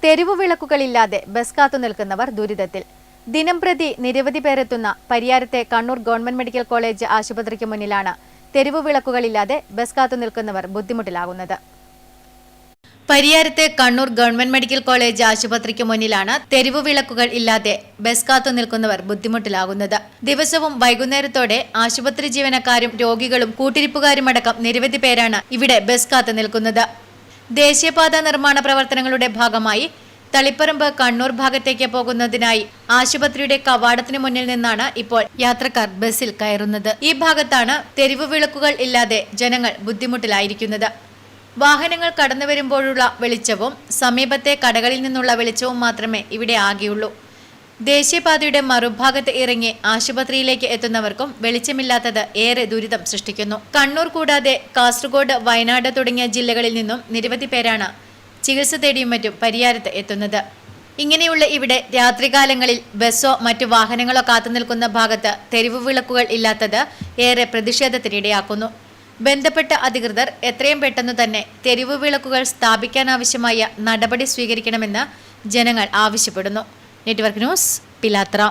തെരുവുവിളക്കുകളില്ലാതെ bus കാത്തുനിൽക്കുന്നവർ ദുരിതത്തിൽ. ദിനംപ്രതി നിരവധി പേരെത്തുന്ന പരിയാരത്തെ കണ്ണൂർ ഗവൺമെന്റ് മെഡിക്കൽ കോളേജ് ആശുപത്രിക്ക് മുന്നിലാണ് തെരുവുവിളക്കുകളില്ലാതെ ബസ് കാത്തുനിൽക്കുന്നവർ ബുദ്ധിമുട്ടിലാകുന്നത്. പരിയാരത്തെ കണ്ണൂർ ഗവൺമെന്റ് മെഡിക്കൽ കോളേജ് ആശുപത്രിക്ക് മുന്നിലാണ് തെരുവുവിളക്കുകൾ ഇല്ലാതെ ബസ് കാത്തുനിൽക്കുന്നവർ ബുദ്ധിമുട്ടിലാകുന്നത്. ദിവസവും വൈകുന്നേരത്തോടെ ആശുപത്രി ജീവനക്കാരും രോഗികളും കൂട്ടിരിപ്പുകാരുമടക്കം നിരവധി പേരാണ് ഇവിടെ ബസ് കാത്തുനിൽക്കുന്നത്. ദേശീയപാത നിർമ്മാണ പ്രവർത്തനങ്ങളുടെ ഭാഗമായി തളിപ്പറമ്പ് കണ്ണൂർ ഭാഗത്തേക്ക് പോകുന്നതിനായി ആശുപത്രിയുടെ കവാടത്തിന് മുന്നിൽ നിന്നാണ് ഇപ്പോൾ യാത്രക്കാർ ബസ്സിൽ കയറുന്നത്. ഈ ഭാഗത്താണ് തെരുവുവിളക്കുകൾ ഇല്ലാതെ ജനങ്ങൾ ബുദ്ധിമുട്ടിലായിരിക്കുന്നത്. വാഹനങ്ങൾ കടന്നു വരുമ്പോഴുള്ള വെളിച്ചവും സമീപത്തെ കടകളിൽ നിന്നുള്ള വെളിച്ചവും മാത്രമേ ഇവിടെ ആകെയുള്ളൂ. ദേശീയപാതയുടെ മറുഭാഗത്ത് ഇറങ്ങി ആശുപത്രിയിലേക്ക് എത്തുന്നവർക്കും വെളിച്ചമില്ലാത്തത് ഏറെ ദുരിതം സൃഷ്ടിക്കുന്നു. കണ്ണൂർ കൂടാതെ കാസർഗോഡ്, വയനാട് തുടങ്ങിയ ജില്ലകളിൽ നിന്നും നിരവധി പേരാണ് ചികിത്സ തേടിയും മറ്റും പരിയാരത്ത് എത്തുന്നത്. ഇങ്ങനെയുള്ള ഇവിടെ രാത്രികാലങ്ങളിൽ ബസ്സോ മറ്റു വാഹനങ്ങളോ കാത്തുനിൽക്കുന്ന ഭാഗത്ത് തെരുവുവിളക്കുകൾ ഇല്ലാത്തത് ഏറെ പ്രതിഷേധത്തിനിടയാക്കുന്നു. ബന്ധപ്പെട്ട അധികൃതർ എത്രയും പെട്ടെന്ന് തന്നെ തെരുവുവിളക്കുകൾ സ്ഥാപിക്കാനാവശ്യമായ നടപടി സ്വീകരിക്കണമെന്ന് ജനങ്ങൾ ആവശ്യപ്പെടുന്നു. നെറ്റ്വർക്ക് ന്യൂസ്, പിലാത്ര.